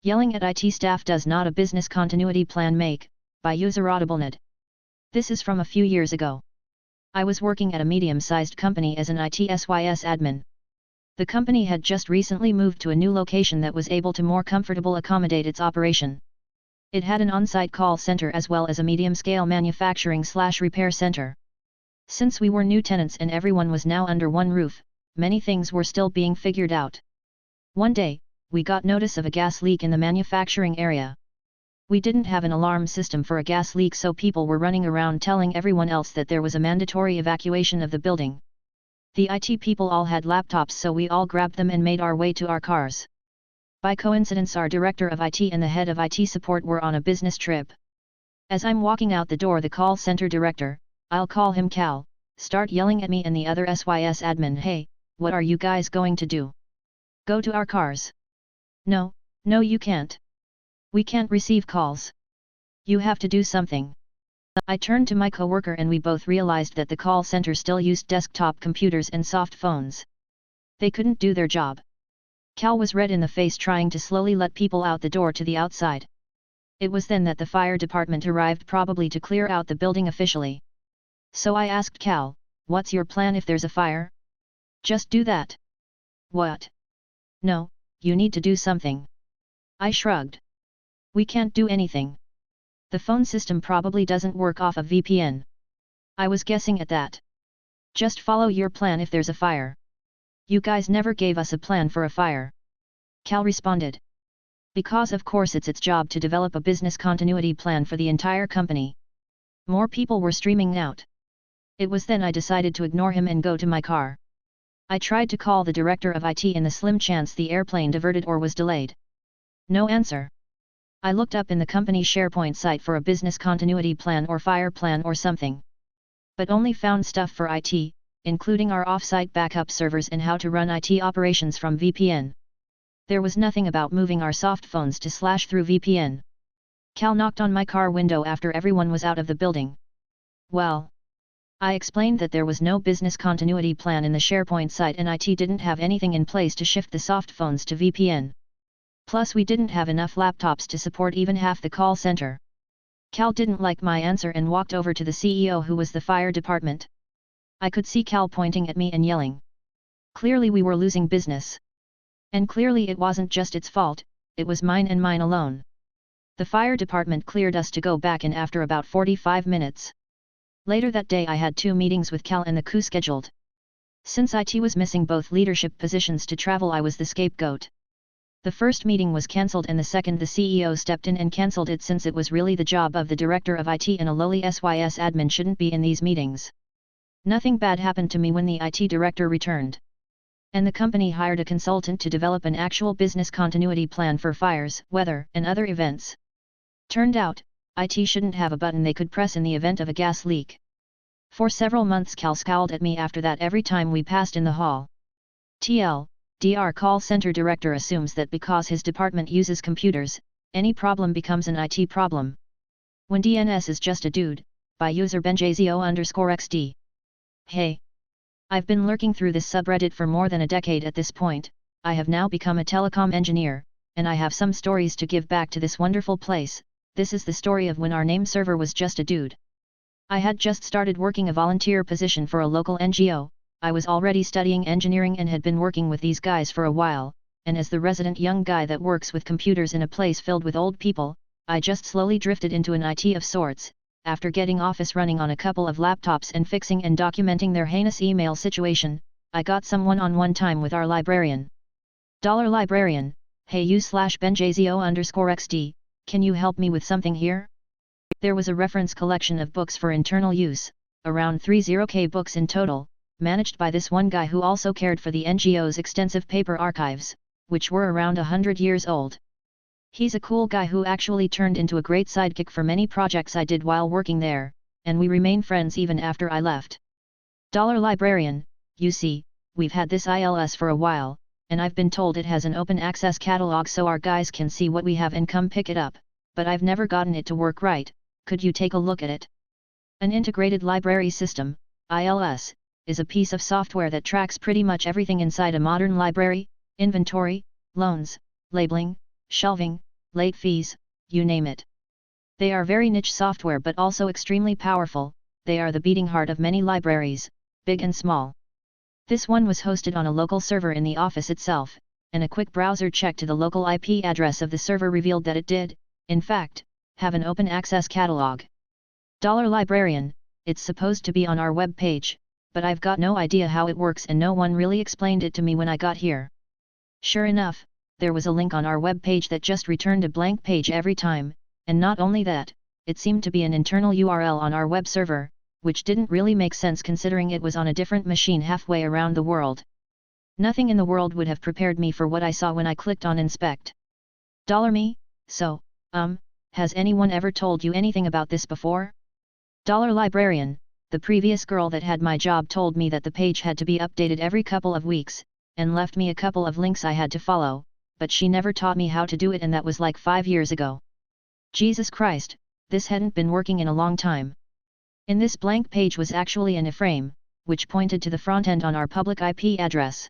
Yelling at IT staff does not a business continuity plan make, by user AudibleNet. This is from a few years ago. I was working at a medium-sized company as an ITSYS admin. The company had just recently moved to a new location that was able to more comfortable accommodate its operation. It had an on-site call center as well as a medium-scale manufacturing/repair center. Since we were new tenants and everyone was now under one roof, many things were still being figured out. One day, we got notice of a gas leak in the manufacturing area. We didn't have an alarm system for a gas leak, so people were running around telling everyone else that there was a mandatory evacuation of the building. The IT people all had laptops, so we all grabbed them and made our way to our cars. By coincidence, our director of IT and the head of IT support were on a business trip. As I'm walking out the door, the call center director, I'll call him Cal, start yelling at me and the other SYS admin, "Hey, what are you guys going to do? Go to our cars." No, you can't. We can't receive calls. You have to do something. I turned to my coworker and we both realized that the call center still used desktop computers and soft phones. They couldn't do their job. Cal was red in the face, trying to slowly let people out the door to the outside. It was then that the fire department arrived, probably to clear out the building officially. So I asked Cal, "What's your plan if there's a fire?" "Just do that." "What?" "No, you need to do something." I shrugged. "We can't do anything. The phone system probably doesn't work off a VPN." I was guessing at that. "Just follow your plan if there's a fire." "You guys never gave us a plan for a fire," Cal responded. "Because of course it's its job to develop a business continuity plan for the entire company." More people were streaming out. It was then I decided to ignore him and go to my car. I tried to call the director of IT in the slim chance the airplane diverted or was delayed. No answer. I looked up in the company SharePoint site for a business continuity plan or fire plan or something. But only found stuff for IT, including our off-site backup servers and how to run IT operations from VPN. There was nothing about moving our soft phones to slash through VPN. Cal knocked on my car window after everyone was out of the building. "Well," I explained that there was no business continuity plan in the SharePoint site and IT didn't have anything in place to shift the soft phones to VPN. Plus we didn't have enough laptops to support even half the call center. Cal didn't like my answer and walked over to the CEO, who was the fire department. I could see Cal pointing at me and yelling. Clearly we were losing business. And clearly it wasn't just its fault, it was mine and mine alone. The fire department cleared us to go back in after about 45 minutes. Later that day I had 2 meetings with Cal and the crew scheduled. Since IT was missing both leadership positions to travel, I was the scapegoat. The first meeting was cancelled and the second the CEO stepped in and cancelled it, since it was really the job of the director of IT and a lowly SYS admin shouldn't be in these meetings. Nothing bad happened to me when the IT director returned. And the company hired a consultant to develop an actual business continuity plan for fires, weather, and other events. Turned out, IT shouldn't have a button they could press in the event of a gas leak. For several months Cal scowled at me after that every time we passed in the hall. Dr. call center director assumes that because his department uses computers, any problem becomes an IT problem. When DNS is just a dude, by user benjzo_xd. Hey! I've been lurking through this subreddit for more than a decade at this point. I have now become a telecom engineer, and I have some stories to give back to this wonderful place. This is the story of when our name server was just a dude. I had just started working a volunteer position for a local NGO. I was already studying engineering and had been working with these guys for a while, and as the resident young guy that works with computers in a place filled with old people, I just slowly drifted into an IT of sorts. After getting office running on a couple of laptops and fixing and documenting their heinous email situation, I got some one-on-one time with our librarian. $librarian, hey you/benjzo_xd, can you help me with something here? There was a reference collection of books for internal use, around 30k books in total, managed by this one guy who also cared for the NGO's extensive paper archives, which were around 100 years old. He's a cool guy who actually turned into a great sidekick for many projects I did while working there, and we remain friends even after I left. $librarian, you see, we've had this ILS for a while, and I've been told it has an open access catalog so our guys can see what we have and come pick it up, but I've never gotten it to work right. Could you take a look at it? An integrated library system, ILS, is a piece of software that tracks pretty much everything inside a modern library: inventory, loans, labeling, shelving, late fees, you name it. They are very niche software but also extremely powerful. They are the beating heart of many libraries, big and small. This one was hosted on a local server in the office itself, and a quick browser check to the local IP address of the server revealed that it did, in fact, have an open access catalog. $Librarian, it's supposed to be on our web page, but I've got no idea how it works and no one really explained it to me when I got here. Sure enough, there was a link on our web page that just returned a blank page every time, and not only that, it seemed to be an internal URL on our web server, which didn't really make sense considering it was on a different machine halfway around the world. Nothing in the world would have prepared me for what I saw when I clicked on inspect. $Me, so, has anyone ever told you anything about this before? $Librarian, the previous girl that had my job told me that the page had to be updated every couple of weeks, and left me a couple of links I had to follow, but she never taught me how to do it and that was like 5 years ago. Jesus Christ, this hadn't been working in a long time. In this blank page was actually an iframe, which pointed to the front end on our public IP address.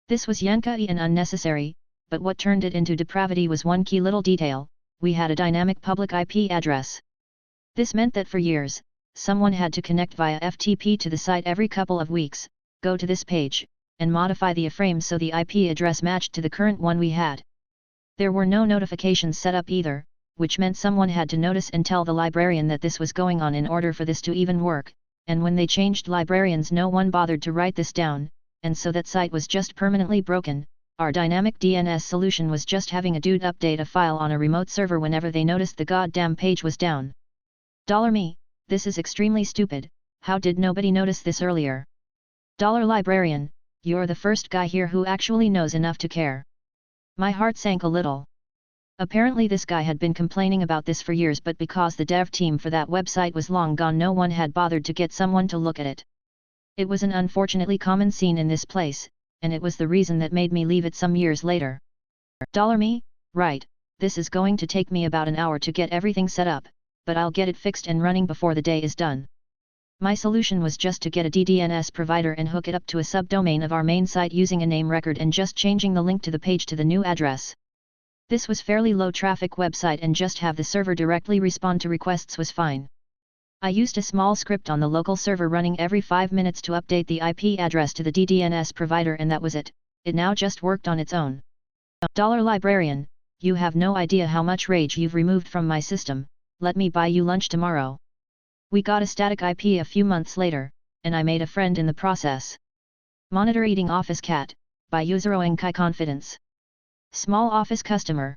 This was yankai and unnecessary, but what turned it into depravity was one key little detail: we had a dynamic public IP address. This meant that for years, someone had to connect via FTP to the site every couple of weeks, go to this page, and modify the iframe so the IP address matched to the current one we had. There were no notifications set up either, which meant someone had to notice and tell the librarian that this was going on in order for this to even work, and when they changed librarians no one bothered to write this down, and so that site was just permanently broken. Our dynamic DNS solution was just having a dude update a file on a remote server whenever they noticed the goddamn page was down. $Me, this is extremely stupid, how did nobody notice this earlier? $Librarian, you're the first guy here who actually knows enough to care. My heart sank a little. Apparently this guy had been complaining about this for years, but because the dev team for that website was long gone no one had bothered to get someone to look at it. It was an unfortunately common scene in this place, and it was the reason that made me leave it some years later. $Me, right, this is going to take me about an hour to get everything set up, but I'll get it fixed and running before the day is done. My solution was just to get a DDNS provider and hook it up to a subdomain of our main site using a name record and just changing the link to the page to the new address. This was fairly low traffic website and just have the server directly respond to requests was fine. I used a small script on the local server running every 5 minutes to update the IP address to the DDNS provider and that was it. It now just worked on its own. $Librarian, you have no idea how much rage you've removed from my system, let me buy you lunch tomorrow. We got a static IP a few months later, and I made a friend in the process. Monitor eating office cat, by Useroing Kai Confidence. Small office customer.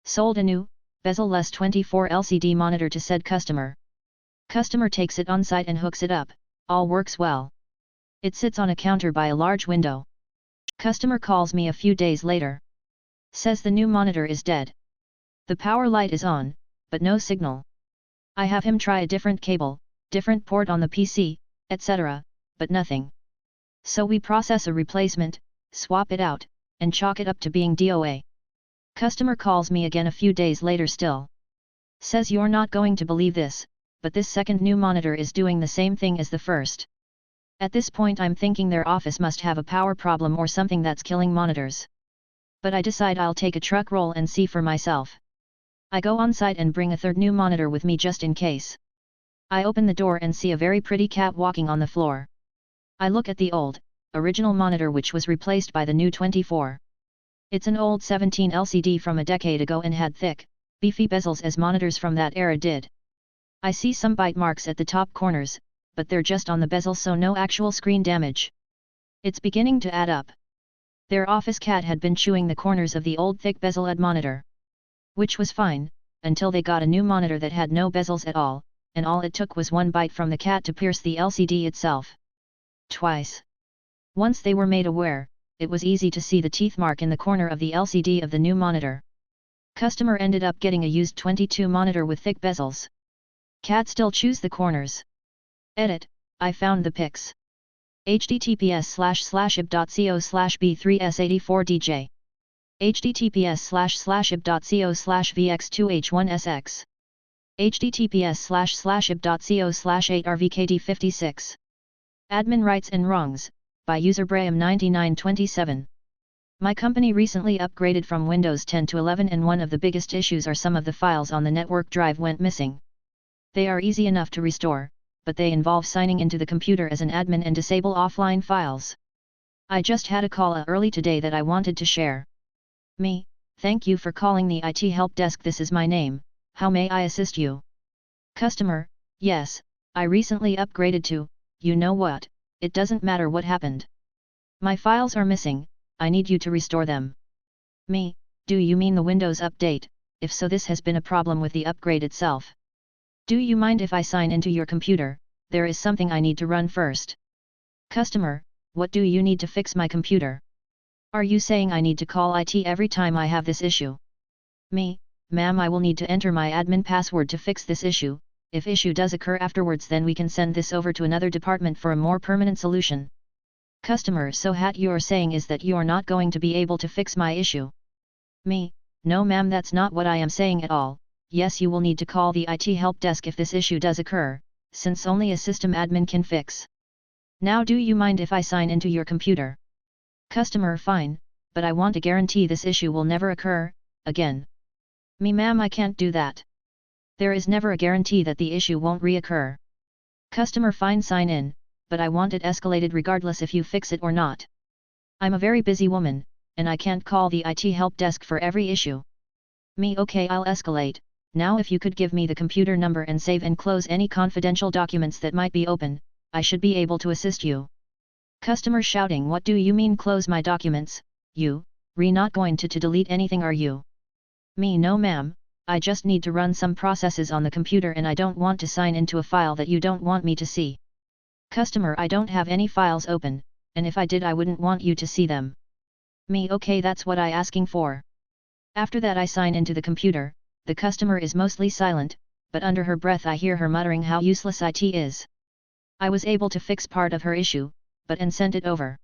Sold a new, bezel-less 24 LCD monitor to said customer. Customer takes it on site and hooks it up, all works well. It sits on a counter by a large window. Customer calls me a few days later. Says the new monitor is dead. The power light is on, but no signal. I have him try a different cable, different port on the PC, etc., but nothing. So we process a replacement, swap it out, and chalk it up to being DOA. Customer calls me again a few days later still. Says you're not going to believe this, but this second new monitor is doing the same thing as the first. At this point I'm thinking their office must have a power problem or something that's killing monitors. But I decide I'll take a truck roll and see for myself. I go on site and bring a third new monitor with me just in case. I open the door and see a very pretty cat walking on the floor. I look at the old, original monitor which was replaced by the new 24. It's an old 17 LCD from a decade ago and had thick, beefy bezels as monitors from that era did. I see some bite marks at the top corners, but they're just on the bezel so no actual screen damage. It's beginning to add up. Their office cat had been chewing the corners of the old thick bezel-led monitor. Which was fine, until they got a new monitor that had no bezels at all, and all it took was one bite from the cat to pierce the LCD itself. Twice. Once they were made aware, it was easy to see the teeth mark in the corner of the LCD of the new monitor. Customer ended up getting a used 22 monitor with thick bezels. Cat still chews the corners. Edit, I found the pics. https://ib.co/b3s84dj https://ib.co/vx2h1sx https://ib.co/8rvkd56 Admin Rights and Wrongs, by user Braham9927. My company recently upgraded from Windows 10 to 11 and one of the biggest issues are some of the files on the network drive went missing. They are easy enough to restore, but they involve signing into the computer as an admin and disable offline files. I just had a call early today that I wanted to share. Me, thank you for calling the IT help desk. This is my name, how may I assist you? Customer, yes, I recently upgraded to, you know what, it doesn't matter what happened. My files are missing, I need you to restore them. Me, do you mean the Windows update? If so, this has been a problem with the upgrade itself. Do you mind if I sign into your computer? There is something I need to run first. Customer, what do you need to fix my computer? Are you saying I need to call IT every time I have this issue? Me, ma'am, I will need to enter my admin password to fix this issue. If issue does occur afterwards, then we can send this over to another department for a more permanent solution. Customer, so what you're saying is that you're not going to be able to fix my issue? Me, no ma'am, that's not what I am saying at all. Yes, you will need to call the IT help desk if this issue does occur, since only a system admin can fix. Now do you mind if I sign into your computer? Customer, fine, but I want to guarantee this issue will never occur again. Me, ma'am, I can't do that. There is never a guarantee that the issue won't reoccur. Customer, fine, sign in, but I want it escalated regardless if you fix it or not. I'm a very busy woman, and I can't call the IT help desk for every issue. Me, okay, I'll escalate. Now if you could give me the computer number and save and close any confidential documents that might be open, I should be able to assist you. Customer shouting, what do you mean close my documents? You, not going to delete anything, are you? Me, no ma'am, I just need to run some processes on the computer and I don't want to sign into a file that you don't want me to see. Customer, I don't have any files open, and if I did I wouldn't want you to see them. Me, okay, that's what I asking for. After that I sign into the computer, the customer is mostly silent, but under her breath I hear her muttering how useless IT is. I was able to fix part of her issue, but and sent it over.